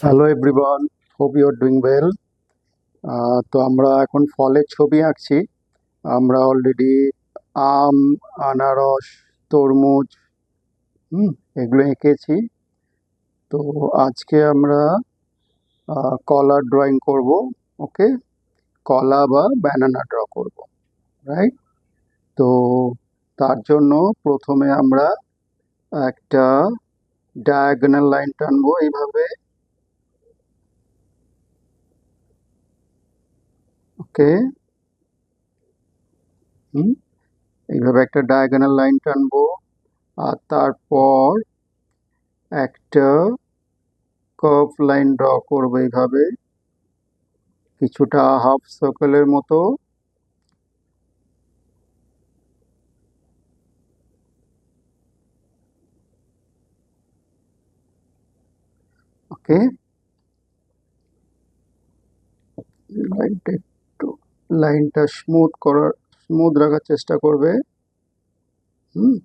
Hello everyone, hope you are doing well. তো আমরা এখন ফলের ছবি আঁকছি। আমরা অলরেডি আম, আনারস, তরমুজ এগুলো এঁকেছি। তো আজকে আমরা কলার ড্রয়িং করব। ওকে, কলা বা ব্যানানা ড্র করব, রাইট? তো তার জন্য প্রথমে আমরা একটা ডায়াগোনাল লাইন টানবো এইভাবে। ওকে, এইভাবে একটা ডায়াগোনাল লাইন টানবো। আর তারপর একটা কার্ভ লাইন ড্র করবো এইভাবে, কিছুটা হাফ সার্কেলের মতো। ওকে, লাইনটা একটু লাইনটা স্মুথ রাখার চেষ্টা করবে। হুম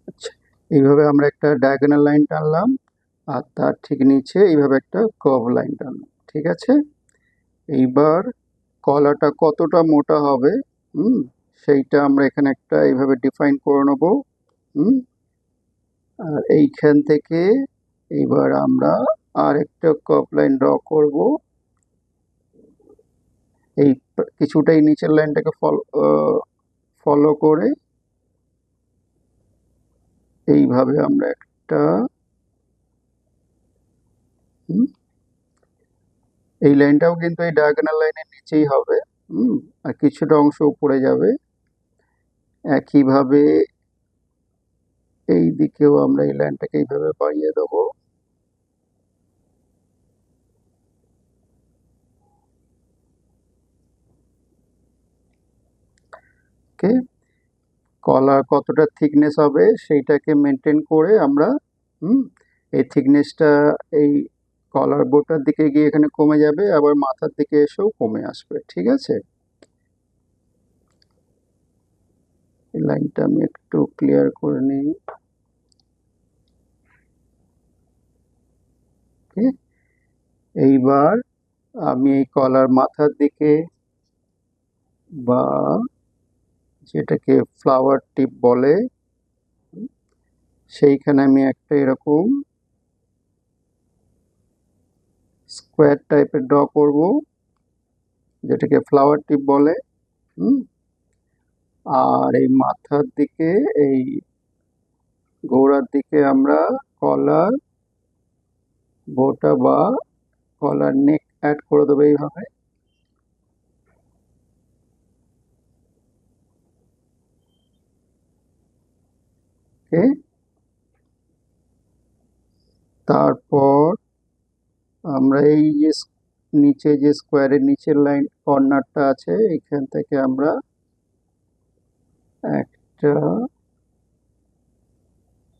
আচ্ছা, এইভাবে আমরা একটা ডায়াগোনাল লাইন টানলাম, আর তার ঠিক নিচে এইভাবে একটা কার্ভ লাইন টানলাম। ঠিক আছে, এইবার কলাটা কতটা মোটা হবে হুম সেইটা আমরা এখানে একটা এইভাবে ডিফাইন করে নেবো। হুম আর এইখান থেকে এইবার আমরা আর একটা কার্ভ লাইন ড্র করব। এই কিছুটাই নিচের লাইনটাকে ফলো করে এইভাবে আমরা একটা এই লাইনটাও কিন্তু এই ডায়াগোনাল লাইনের নিচেই হবে। আর কিছুটা অংশ উপরে যাবে। একইভাবে এই দিকেও আমরা এই লাইনটাকে এইভাবে বাড়িয়ে দেবো। ওকে, কলার কতটা থিকনেস হবে সেইটাকে মেনটেন করে আমরা এই থিকনেসটা এই কলার বোটার দিকে গিয়ে এখানে কমে যাবে, আবার মাথার দিকে এসেও কমে আসবে। ঠিক আছে, এই লাইনটা আমি একটু ক্লিয়ার করে নিই। ওকে, এইবার আমি এই কলার মাথার দিকে বা যেটাকে ফ্লাওয়ার টিপ বলে সেইখানে আমি একটা এরকম স্কোয়ার টাইপের ড্র করব, যেটাকে ফ্লাওয়ার টিপ বলে। আর এই মাথার দিকে এই গোড়ার দিকে আমরা কলার বোটা বা কলার নেক অ্যাড করে দেবো এইভাবে। ওকে, তারপর আমরা এই যে নিচে যে স্কোয়ারের নিচের লাইন কর্নারটা আছে এখান থেকে আমরা একটা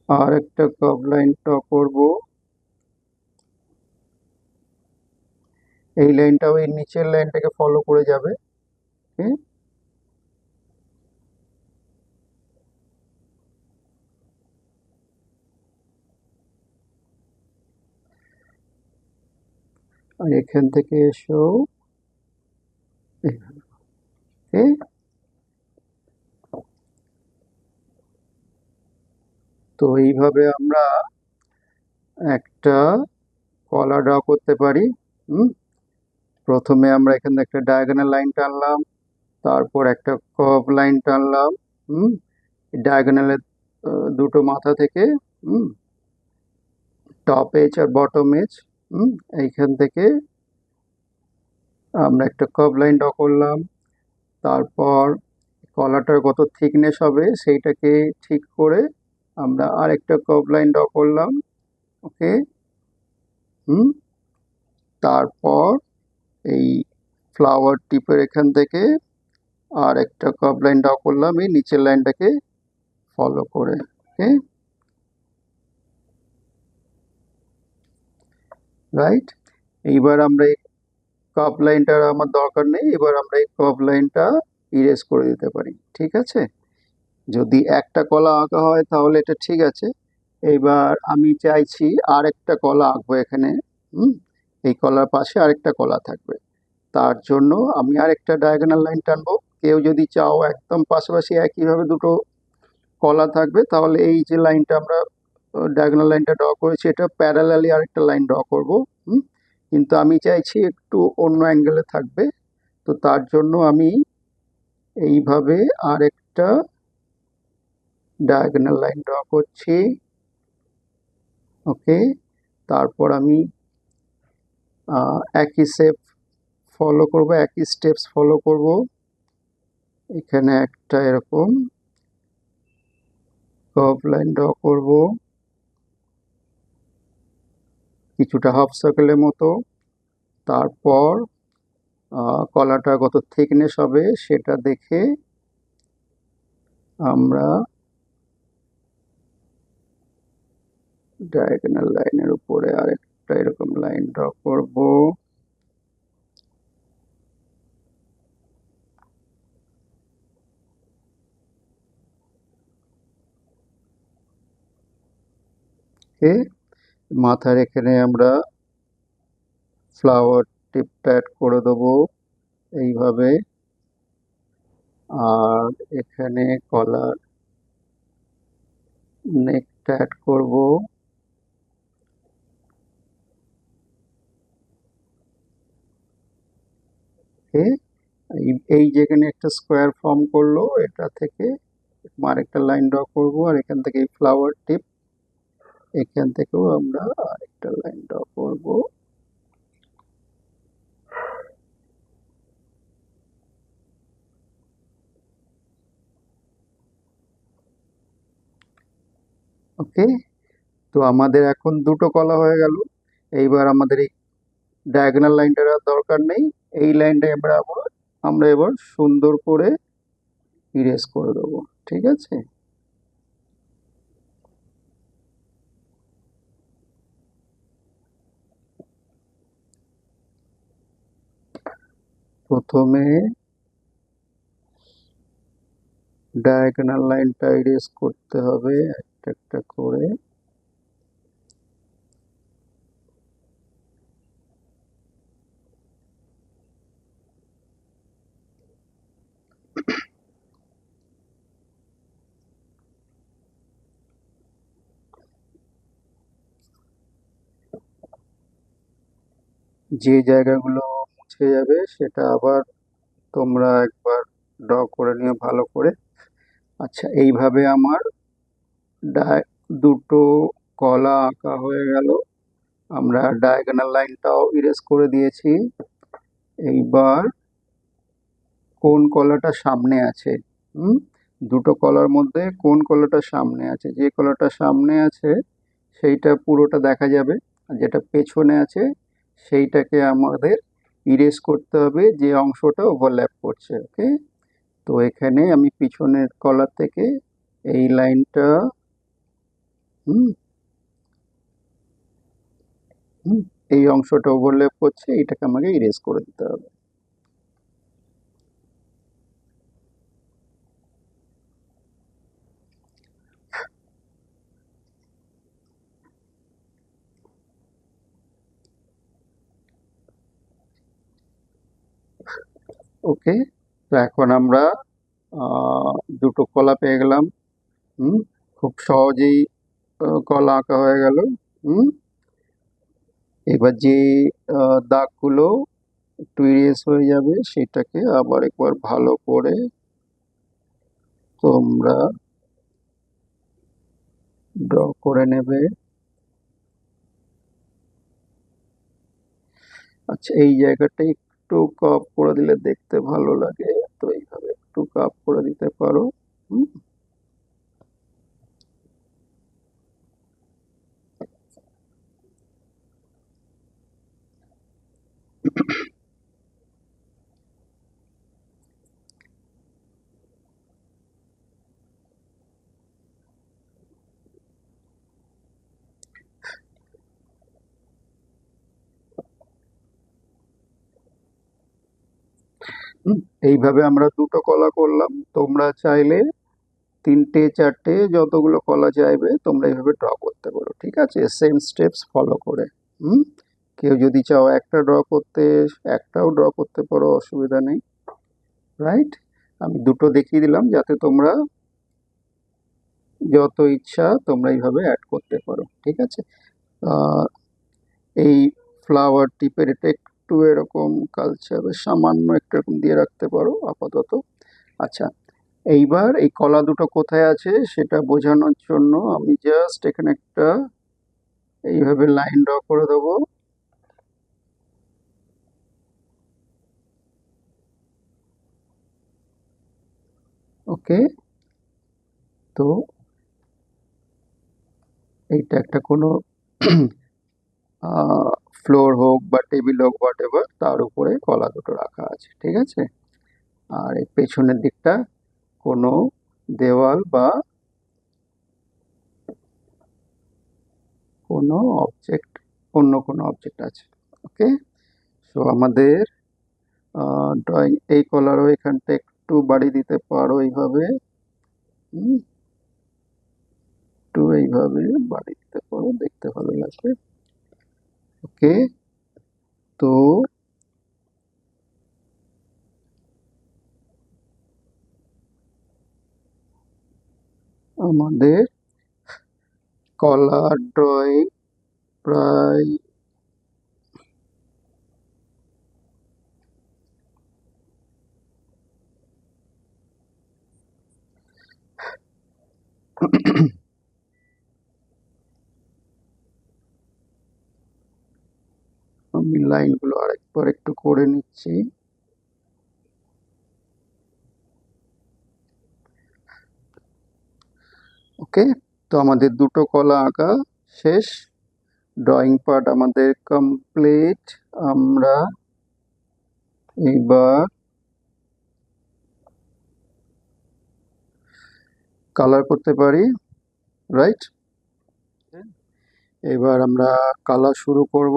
আর একটা কার্ভ লাইন ড্র করব। এই লাইনটাও এই নিচের লাইনটাকে ফলো করে যাবে। ওকে, আর এখান থেকে এসো এইভাবে। ওকে, তো এইভাবে আমরা একটা কলা ড্র করতে পারি। প্রথমে আমরা এখানে একটা ডায়াগোনাল লাইন টানলাম, তারপর একটা কার্ভ লাইন টানলাম ডায়াগোনালের দুটো মাথা থেকে টপ এজ আর বটম এজ। এইখান থেকে আমরা একটা কার্ভ লাইন ড্র করলাম। তারপর কলাটার কত থিকনেস হবে সেইটাকে ঠিক করে আমরা আরেকটা কার্ভ লাইন ড্র করলাম। ওকে, তারপর এই ফ্লাওয়ার টিপের এখান থেকে আর একটা কার্ভ লাইন ড্র করলাম এই নিচের লাইনটাকে ফলো করে। ওকে, রাইট? এইবার আমরা এই কার্ভ লাইনটার আমার দরকার নেই, এবার আমরা এই কার্ভ লাইনটা ইরেজ করে দিতে পারি। ঠিক আছে, যদি একটা কলা আঁকা হয় তাহলে এটা ঠিক আছে। এইবার আমি চাইছি আরেকটা কলা আঁকবো এখানে। হুম, এই কলার পাশে আরেকটা কলা থাকবে। তার জন্য আমি আরেকটা ডায়াগোনাল লাইন টানবো। কেউ যদি চাও একদম পাশাপাশি একইভাবে দুটো কলা থাকবে, তাহলে এই যে লাইনটা আমরা ডায়াগোনাল লাইনটা ড্র করেছি, এটা প্যারালালি আরেকটা লাইন ড্র করব। হুম, কিন্তু আমি চাইছি একটু অন্য অ্যাঙ্গেলে থাকবে। তো তার জন্য আমি এইভাবে আরেকটা ডায়াগোনাল লাইন ড্র করছি। ওকে, তারপর আমি একই শেপ ফলো করব, একই স্টেপস ফলো করব। এখানে একটা এরকম কার্ভ লাইন ড্র করব, কিছুটা হাফ সার্কেলের মতো। তারপর কলাটা কত থিকনেস হবে সেটা দেখে আমরা ডায়াগোনাল লাইনের উপরে আরেকটা এরকম লাইন ড্র করব। ওকে, মাথার এখানে আমরা ফ্লাওয়ার টিপটা অ্যাড করে দেবো এইভাবে। আর এখানে কলার নেকটা অ্যাড করব। ওকে, এই যেখানে একটা স্কোয়ার ফর্ম করলো, এটা থেকে আরেকটা লাইন ড্র করব। আর এখান থেকে এই ফ্লাওয়ার টিপ, এখান থেকেও আমরা আরেকটা লাইন ড্র করব। ওকে, তো আমাদের এখন দুটো কলা হয়ে গেল। এইবার আমাদের এই ডায়াগোনাল লাইনটার আর দরকার নেই। এই লাইনটা আমরা এবার সুন্দর করে ইরেজ করে দেবো। ঠিক আছে, প্রথমে ডায়াগোনাল লাইনটা ইরেজ করতে হবে একটা একটা করে। যে জায়গাগুলো মুছে যাবে সেটা আবার তোমরা একবার ড্র করে নিও ভালো করে। আচ্ছা, এইভাবে আমার দুটো কলা আঁকা হয়ে গেল। আমরা ডায়াগোনাল লাইনটাও ইরেজ করে দিয়েছি। এইবার কোন কলাটা সামনে আছে, হুম, দুটো কলার মধ্যে কোন কলাটা সামনে আছে, যে কলাটা সামনে আছে সেইটা পুরোটা দেখা যাবে। আর যেটা পেছনে আছে সেইটাকে আমাদের ইরেজ করতে হবে, যে অংশটা ওভারল্যাপ করছে। ওকে, তো এখানে আমি পিছনের কলার থেকে এই লাইনটা, হুম হুম, এই অংশটা ওভারল্যাপ করছে, এটাকে আমাকে ইরেজ করে দিতে হবে। ওকে, তো এখন আমরা দুটো কলা পেয়ে গেলাম। হুম, খুব সহজেই কলা আঁকা হয়ে গেল। হুম, এবার যে দাগগুলো একটু ইরেজ হয়ে যাবে সেটাকে আবার একবার ভালো করে তোমরা ড্র করে নেবে। আচ্ছা, এই জায়গাটা একটু কার্ভ করে দিলে দেখতে ভালো লাগে, তো এইভাবে একটু কার্ভ করে দিতে পারো। হুম, হুম, এইভাবে আমরা দুটো কলা করলাম। তোমরা চাইলে 3টে 4টে যতগুলো কলা চাইবে তোমরা এইভাবে ড্র করতে পারো, ঠিক আছে, সেম স্টেপস ফলো করে। কেউ যদি চাও একটা ড্র করতে, একটাও ড্র করতে পারো, অসুবিধা নেই, রাইট। আমি দুটো দেখিয়ে দিলাম যাতে তোমরা যত ইচ্ছা তোমরা এইভাবে অ্যাড করতে পারো, ঠিক আছে। এই ফ্লাওয়ার টিপের এটা একটু এরকম কালচার সামান্য একটু এরকম দিয়ে রাখতে পারো আপাতত। আচ্ছা, এইবার এই কলা দুটো কোথায় আছে সেটা বোঝানোর জন্য আমি জাস্ট এখানে একটা এইভাবে লাইন ড্র করে দেবো। ওকে, তো এইটা একটা কোনো ফ্লোর হোক বা টেবিল হোক হোয়াট এভার, তার উপরে কলা দুটো রাখা আছে, ঠিক আছে। আর এই পেছনের দিকটা কোনো দেওয়াল বা কোনো অবজেক্ট, অন্য কোনো অবজেক্ট আছে। ওকে, সো আমাদের ড্রয়িং এই কলারও এখানটা একটু বাড়িয়ে দিতে পারো এইভাবে, একটু এইভাবে বাড়িয়ে দিতে পারো, দেখতে ভালো লাগবে। ওকে, তো আমাদের কলার ড্রয়িং প্রায় আমি লাইনগুলো আরেকবার একটু করে নিচ্ছি। ওকে, তো আমাদের দুটো কলা আঁকা শেষ, ড্রয়িং পার্ট আমাদের কমপ্লিট। আমরা এবার কালার করতে পারি, রাইট। এবার আমরা কালার শুরু করব।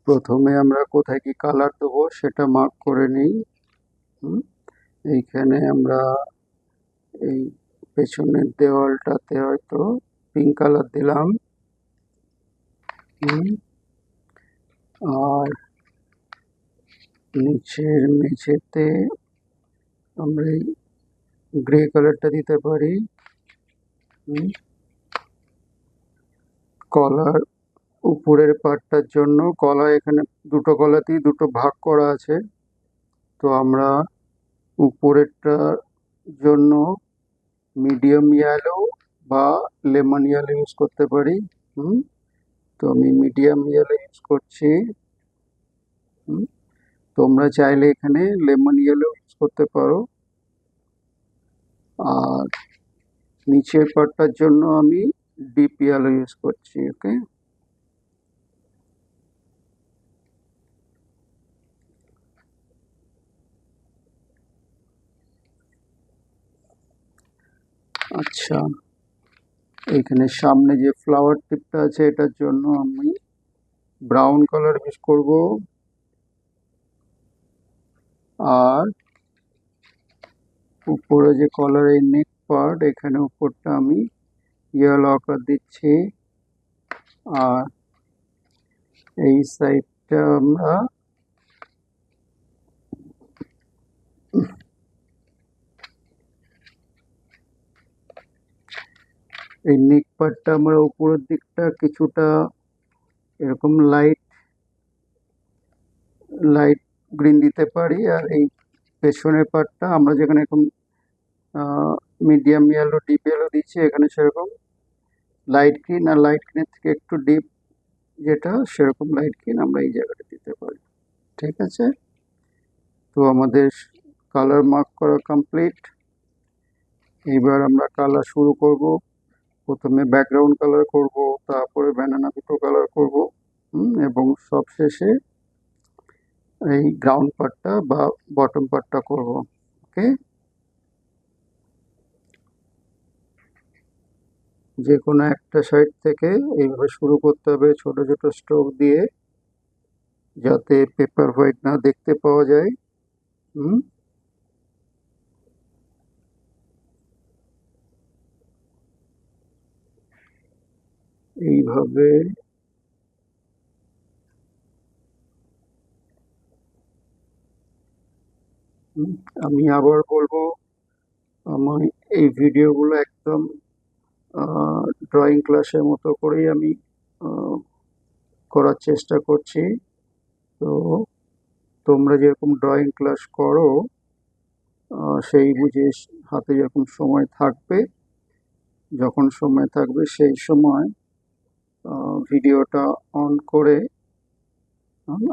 প্রথমে আমরা কোথায় কি কালার দেবো সেটা মার্ক করে নিই। এইখানে আমরা এই পেছনের দেওয়ালটাতে হয়তো পিঙ্ক কালার দিলাম, আর নিচের মেঝেতে আমরা এই গ্রে কালারটা দিতে পারি। কলার উপরের পার্টটার জন্য কলা এখানে দুটো কলাতেই দুটো ভাগ করা আছে, তো আমরা উপরেরটার জন্য মিডিয়াম ইয়েলো বা লেমন ইয়েলো ইউজ করতে পারি। তো আমি মিডিয়াম ইয়েলো ইউজ করছি। তোমরা চাইলে এখানে লেমন ইয়েলো ইউজ করতে পারো। আর নিচের পার্টটার জন্য আমি ডিপ ইয়েলো ইউজ করছি। ওকে, আচ্ছা, এখানে সামনে যে ফ্লাওয়ার টিপটা আছে এটার জন্য আমি ব্রাউন কালার ইউজ করব। আর উপরে যে কলারের নেক পার্ট, এখানে উপরটা আমি ইয়েলো আকার দিচ্ছি। আর এই সাইডটা আমরা এই নেক পার্টটা আমরা উপরের দিকটা কিছুটা এরকম লাইট লাইট গ্রিন দিতে পারি। আর এই পেছনের পার্টটা আমরা যেখানে এখন মিডিয়াম ইয়েলো ডিপ ইয়েলো দিচ্ছি, এখানে সেরকম লাইট গ্রিন, আর লাইট গ্রিনের থেকে একটু ডিপ যেটা সেরকম লাইট গ্রিন আমরা এই জায়গাটা দিতে পারি, ঠিক আছে। তো আমাদের কালার মার্ক করা কমপ্লিট। এবার আমরা কালার শুরু করব। প্রথমে ব্যাকগ্রাউন্ড কালার করব, তারপরে ব্যানানা দুটো কালার করব, এবং সবশেষে এই গ্রাউন্ড পার্টটা বা বটম পার্টটা করব। ওকে, যে কোনো একটা সাইড থেকে এইভাবে শুরু করতে হবে ছোট ছোট স্ট্রোক দিয়ে, যাতে পেপার হোয়াইট না দেখতে পাওয়া যায়। এইভাবে আমি আবার বলবো, আমার এই ভিডিওগুলো একদম ড্রয়িং ক্লাসের মতো করেই আমি আহ, করার চেষ্টা করছি। তো তোমরা যেরকম ড্রয়িং ক্লাস করো সেই বুঝে হাতে যখন সময় থাকবে, যখন সময় থাকবে সেই সময় ভিডিওটা অন করে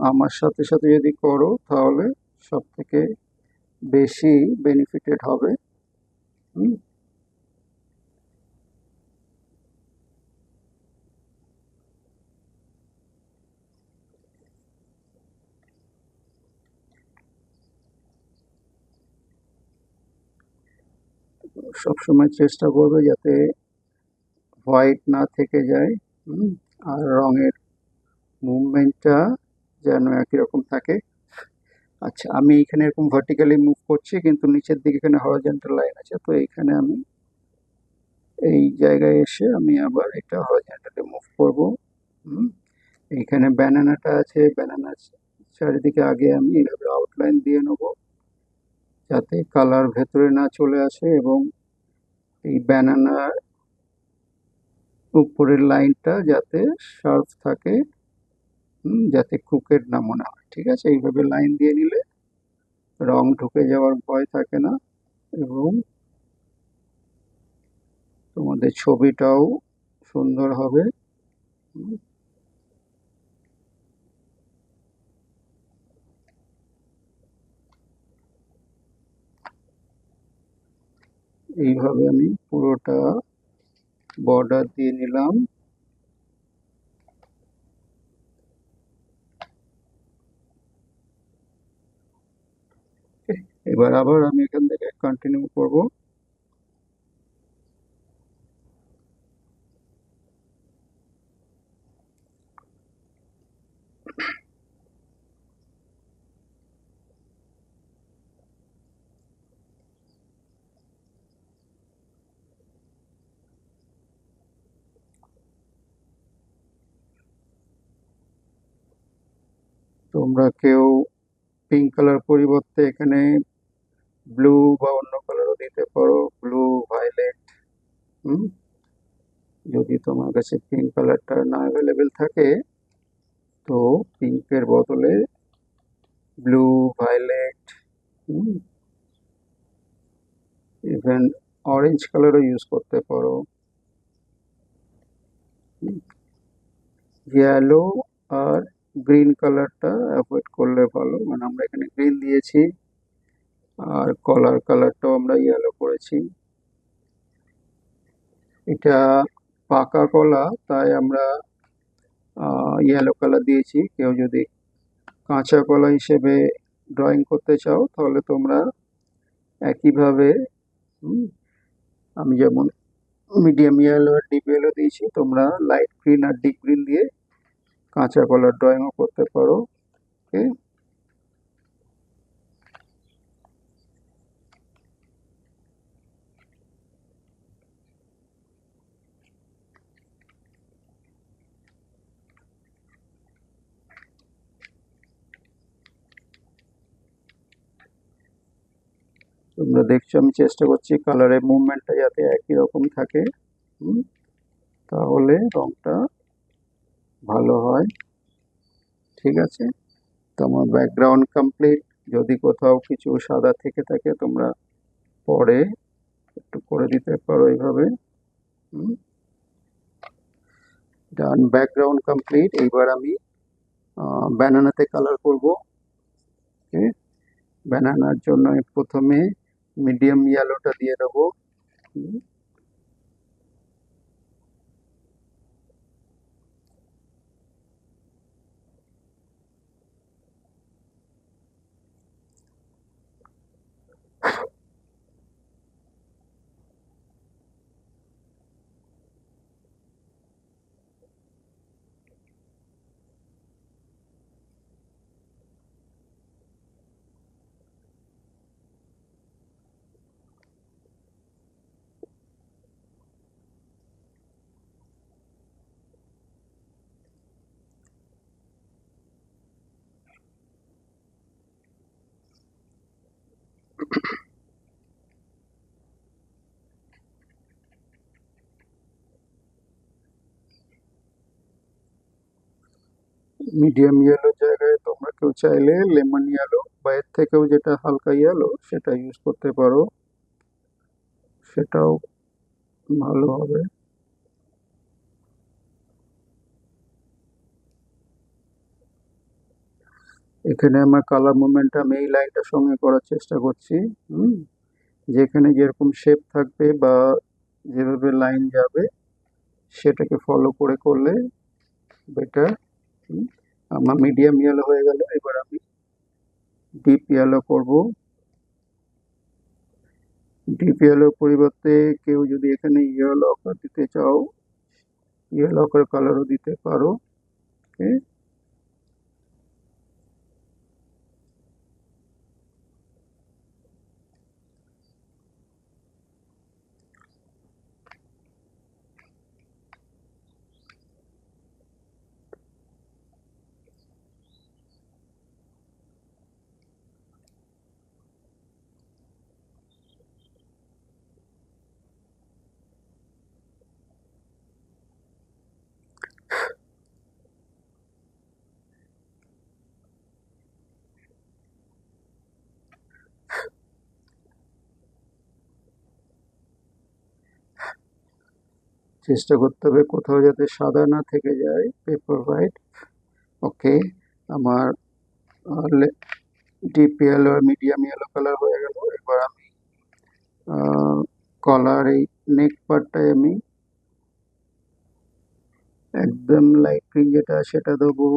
আমার সাথে সাথে যদি করো তাহলে সব থেকে বেশি বেনিফিটেড হবে। হুম, সবসময় চেষ্টা করবে যাতে হোয়াইট না থেকে যায়। হুম, আর রঙের মুভমেন্টটা যেন একই রকম থাকে। আচ্ছা, আমি এখানে এরকম ভার্টিক্যালি মুভ করছি, কিন্তু নিচের দিকে এখানে হরিজন্টাল লাইন আছে, তো এইখানে আমি এই জায়গায় এসে আমি আবার এটা হরিজন্টালি মুভ করব। হুম, এইখানে ব্যানানাটা আছে, ব্যানানা চারিদিকে আগে আমি এইভাবে আউটলাইন দিয়ে নেব যাতে কালার ভেতরে না চলে আসে, এবং এই ব্যানানার উপরের লাইনটা যাতে শার্প থাকে, যাতে ক্রুকেড না মনে হয়। ঠিক আছে, এইভাবে লাইন দিয়ে নিলে রং ঢুকে যাওয়ার ভয় থাকে না, এবং তোমাদের ছবিটাও সুন্দর হবে। হুম, এইভাবে আমি পুরোটা বর্ডার দিয়ে নিলাম। এবার আবার আমি এখান থেকে কন্টিনিউ করব। তোমরা কেউ পিঙ্ক কালার পরিবর্তে এখানে ব্লু বা অন্য কালারও দিতে পারো, ব্লু, ভায়োলেট। হুম, যদি তোমার কাছে পিঙ্ক কালারটা না অ্যাভেলেবেল থাকে তো পিঙ্কের বদলে ব্লু, ভায়োলেট, ইভেন অরেঞ্জ কালারও ইউজ করতে পারো। ইয়েলো আর গ্রিন কালারটা অ্যাভয়েড করলে ভালো, মানে আমরা এখানে গ্রিন দিয়েছি আর কলার কালারটাও আমরা ইয়েলো করেছি। এটা পাকা কলা, তাই আমরা ইয়েলো কালার দিয়েছি। কেউ যদি কাঁচা কলা হিসেবে ড্রয়িং করতে চাও তাহলে তোমরা একইভাবে, হুম, আমি যেমন মিডিয়াম ইয়েলো আর ডিপ ইয়েলো দিয়েছি, তোমরা লাইট গ্রিন আর ডিপ গ্রিন দিয়ে কাঁচা কলার ড্রয়িংও করতে পারো। ওকে, তোমরা দেখছো আমি চেষ্টা করছি কালারের মুভমেন্টটা যাতে একই রকম থাকে। হুম, তাহলে রংটা ভালো হয়। ঠিক আছে, তোমার ব্যাকগ্রাউন্ড কমপ্লিট। যদি কোথাও কিছু সাদা থেকে থাকে তোমরা পরে একটু করে দিতে পারো এইভাবে। হুম, ডান, ব্যাকগ্রাউন্ড কমপ্লিট। এইবার আমি ব্যানানাতে কালার করব। ওকে, ব্যানানার জন্য প্রথমে মিডিয়াম ইয়েলোটা দিয়ে দেবো। হুম, মিডিয়াম ইয়েলো জায়গায় তোমরা কেউ চাইলে লেমন ইয়েলো বা এর থেকেও যেটা হালকা ইয়েলো সেটা ইউজ করতে পারো, সেটাও ভালো হবে। এখানে আমার কালার মুভমেন্ট আমি এই লাইনটার সঙ্গে করার চেষ্টা করছি। হুম, যেখানে যেরকম শেপ থাকবে বা যেভাবে লাইন যাবে সেটাকে ফলো করে করলে বেটার। আমার মিডিয়াম ইয়েলো হয়ে গেল, এবার আমি ডিপ ইয়েলো করব। ডিপ ইয়েলোর পরিবর্তে কেউ যদি এখানে ইয়েলো আকার দিতে চাও, ইয়েলো আকার কালারও দিতে পারো। ওকে, চেষ্টা করতে হবে কোথাও যাতে সাদা না থেকে যায়, পেপার হোয়াইট। ওকে, আমার ডিপ ইয়েলো আর মিডিয়াম ইয়েলো কালার হয়ে গেল। এবার আমি কলার এই নেক পার্টটায় আমি একদম লাইট গ্রিন যেটা সেটা দেবো,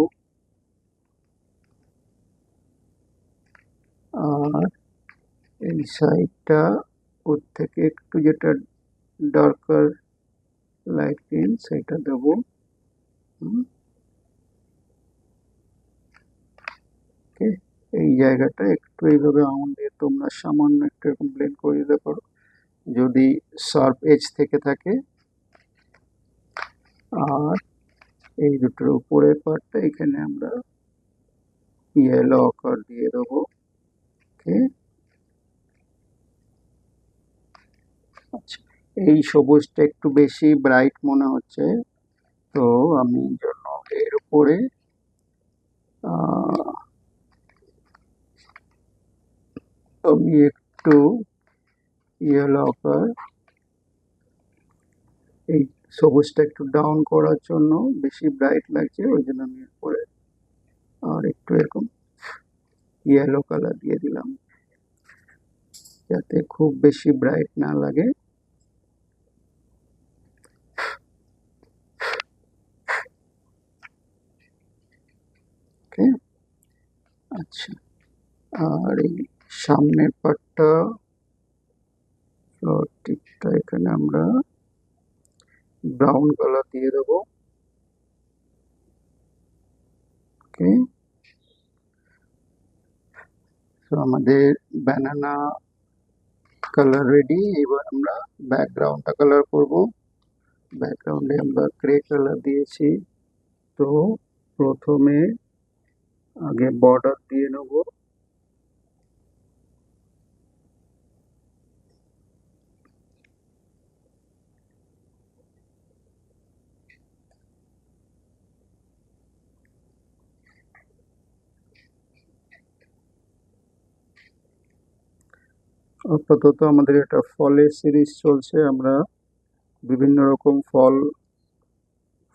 আর এই সাইডটা ওর থেকে একটু যেটা ডার্কার লাইট গ্রিন সেটা দেবো। ওকে, এই জায়গাটা একটু এইভাবে আঙুল দিয়ে তোমরা সামান্য একটু এরকম ব্লেন্ড করে দিতে পারো যদি শার্প এজ থেকে থাকে। আর এই দুটোর উপরের পার্টটা এখানে আমরা ইয়েলো আকার দিয়ে দেবো। ওকে, আচ্ছা, এই সবুজটা একটু বেশি ব্রাইট মনে হচ্ছে, তো আমি জন্য এর উপরে আমি একটু ইয়েলো আকার, এই সবুজটা একটু ডাউন করার জন্য, বেশি ব্রাইট লাগছে ওই জন্য আমি উপরে আর একটু এরকম ইয়েলো কালার দিয়ে দিলাম যাতে খুব বেশি ব্রাইট না লাগে। ওকে, আচ্ছা, আর এই সামনের পার্টটা ফ্লোর টিপটা এখানে আমরা ব্রাউন কালার দিয়ে দেবো। ওকে, তো আমাদের ব্যানানা কালার রেডি। এবার আমরা ব্যাকগ্রাউন্ডটা কালার করব। ব্যাকগ্রাউন্ডে আমরা গ্রে কালার দিয়েছি, তো প্রথমে আগে বর্ডার দিয়ে নেব। আপাতত আমাদের এটা ফলের সিরিজ চলছে, আমরা বিভিন্ন রকম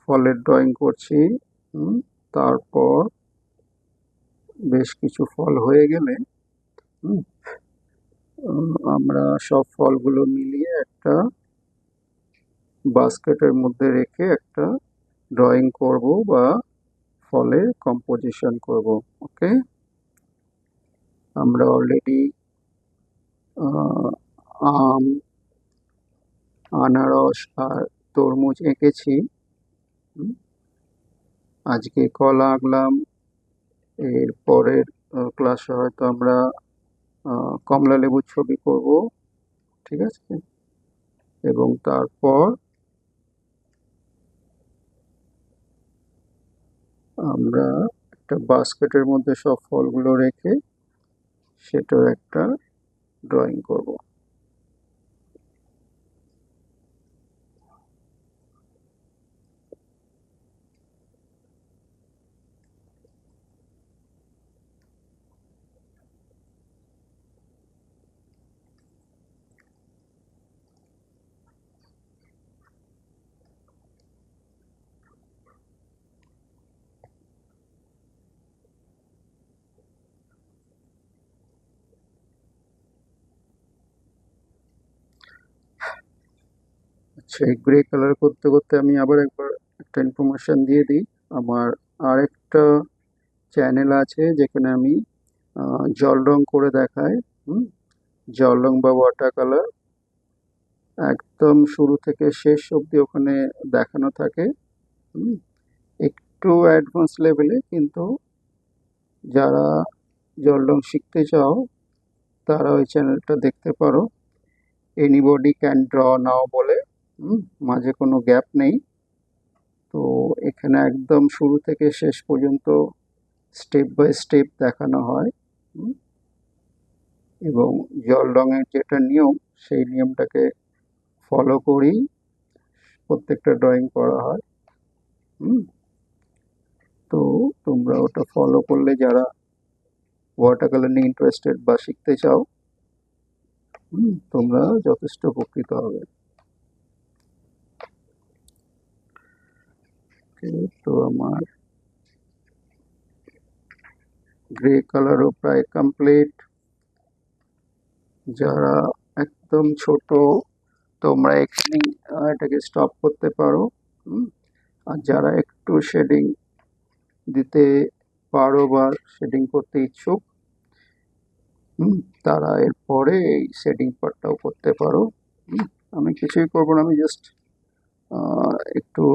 ফলের ড্রয়িং করছি। তারপর বেশ কিছু ফল হয়ে গেলে হুম, আমরা সব ফলগুলো মিলিয়ে একটা বাস্কেটের মধ্যে রেখে একটা ড্রয়িং করব বা ফলের কম্পোজিশন করব। ওকে, আমরা অলরেডি আম, আনারস আর তরমুজ এঁকেছি। আজকে কলা আঁকলাম, এর পরের ক্লাসে হয়তো আমরা কমলা লেবুর ছবি করব, ঠিক আছে? এবং তারপর আমরা একটা বাস্কেটের মধ্যে সব ফলগুলো রেখে সেটাও একটা ড্রয়িং করব। আচ্ছা, এই গ্রে কালার করতে করতে আমি আবার একবার একটা ইনফরমেশন দিয়ে দিই। আমার আরেকটা চ্যানেল আছে যেখানে আমি জল রং করে দেখাই। হুম, জল রং বা ওয়াটার কালার একদম শুরু থেকে শেষ অবধি ওখানে দেখানো থাকে। হুম, একটু অ্যাডভান্স লেভেলে, কিন্তু যারা জল রং শিখতে চাও তারা ওই চ্যানেলটা দেখতে পারো। এনিবডি ক্যান ড্র নাও বলে। মাঝে কোনো গ্যাপ নেই। তো এখানে একদম শুরু থেকে শেষ পর্যন্ত স্টেপ বাই স্টেপ দেখানো হয়। হুম, এবং জল রঙের যেটা নিয়ম, সেই নিয়মটাকে ফলো করেই প্রত্যেকটা ড্রয়িং করা হয়। হুম, তো তোমরা ওটা ফলো করলে, যারা ওয়াটার কালার নিয়ে ইন্টারেস্টেড বা শিখতে চাও, তোমরা যথেষ্ট উপকৃত হবে। তো আমার গ্রে কালারও প্রায় কমপ্লিট। যারা একদম ছোট, তোমরা এখানে এটাকে স্টপ করতে পারো। আর যারা একটু শেডিং দিতে পারো বা শেডিং করতে ইচ্ছুক, তারা এরপরে এই শেডিং পার্টটাও করতে পারো। আমি কিছুই করবো না, আমি জাস্ট একটু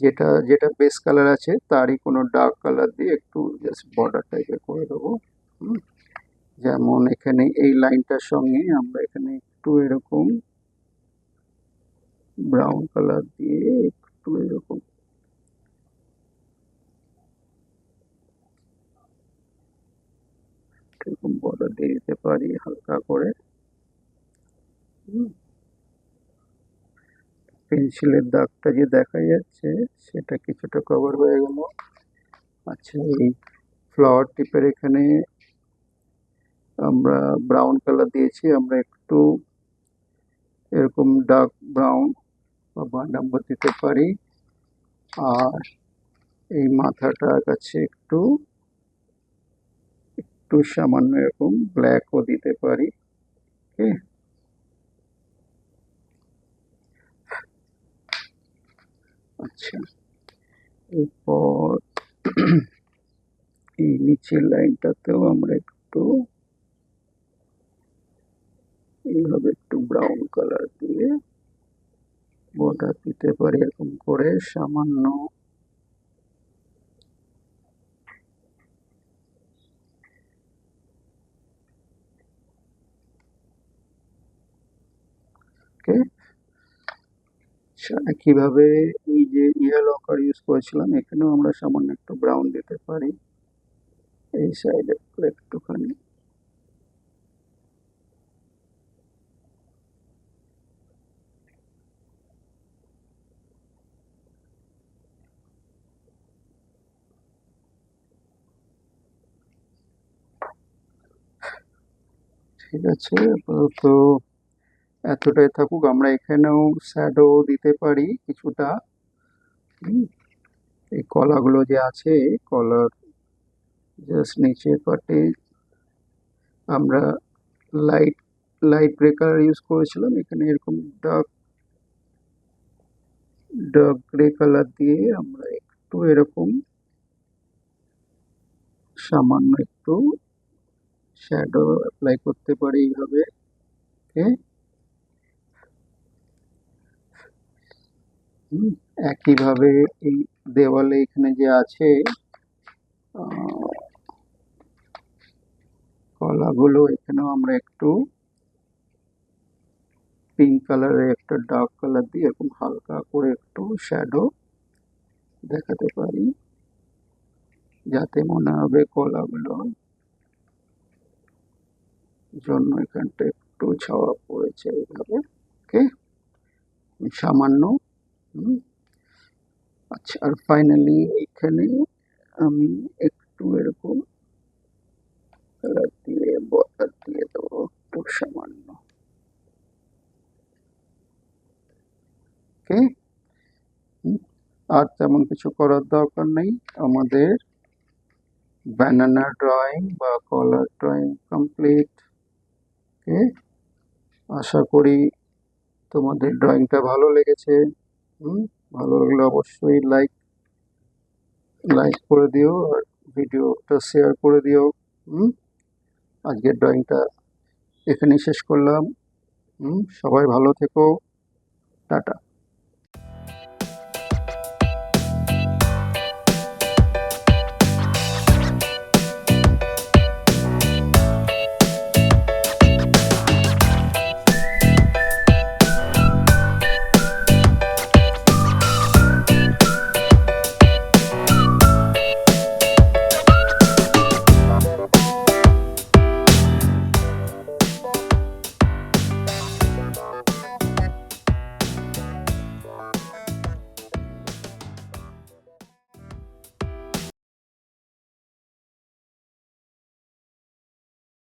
যেটা যেটা বেস কালার আছে তারই কোনো ডার্ক কালার দিয়ে একটু জাস্ট বর্ডার টাইপের করে দেবো। যেমন এখানে এই লাইনটার সঙ্গে আমরা এখানে একটু এরকম ব্রাউন কালার দিয়ে একটু এরকম এরকম বর্ডার দিয়ে দিতে পারি হালকা করে। পেন্সিলের দাগটা যে দেখা যাচ্ছে সেটা কিছুটা কভার হয়ে গেল। আচ্ছা, এই ফ্লাওয়ার টিপের এখানে আমরা ব্রাউন কালার দিয়েছি, আমরা একটু এরকম ডার্ক ব্রাউন বা বার্নাম্বার দিতে পারি। আর এই মাথাটার কাছে একটু একটু সামান্য এরকম ব্ল্যাকও দিতে পারি। ওকে, আচ্ছা, এরপর এই নিচের লাইনটাতেও আমরা একটু এইভাবে একটু ব্রাউন কালার দিয়ে বর্ডার দিতে পারি এরকম করে সামান্য। ওকে, একইভাবে এই যে ইয়েলো কালার ইউজ করেছিলাম, এখানেও আমরা সামান্য একটু ব্রাউন দিতে পারি এই সাইডে একটুখানি। ঠিক আছে, আপাতত এতটাই থাকুক। আমরা এখানেও শ্যাডো দিতে পারি কিছুটা। এই কলাগুলো যে আছে, কলার জাস্ট নিচের পাটে আমরা light light grey colour use করেছিলাম, এখানে এরকম ডার্ক ডার্ক গ্রে কালার দিয়ে আমরা একটু এরকম সামান্য একটু শ্যাডো অ্যাপ্লাই করতে পারি এইভাবে। ওকে, একইভাবে এই দেওয়ালে এখানে যে আছে কলাগুলো, এখানেও আমরা একটু পিঙ্ক কালারের একটা ডার্ক কালার দিয়ে এরকম হালকা করে একটু শ্যাডো দেখাতে পারি, যাতে মনে হবে কলাগুলো জন্য এখানটা একটু ছাওয়া পড়েছে এইভাবে। ওকে, সামান্য। হুম, আচ্ছা, আর ফাইনালি এখানে আমি একটু এরকম কালার দিয়ে বর্ডার দিয়ে দেবো, খুব সামান্য। ওকে, আর তেমন কিছু করার দরকার নেই। আমাদের ব্যানানা ড্রয়িং বা কলার ড্রয়িং কমপ্লিট। ওকে, আশা করি তোমাদের ড্রয়িংটা ভালো লেগেছে। ভালো লাগলে অবশ্যই লাইক করে দিও, আর ভিডিওটা শেয়ার করে দিও। হুম, আজকের ড্রয়িংটা এখানেই শেষ করলাম। সবাই ভালো থেকো। টাটা।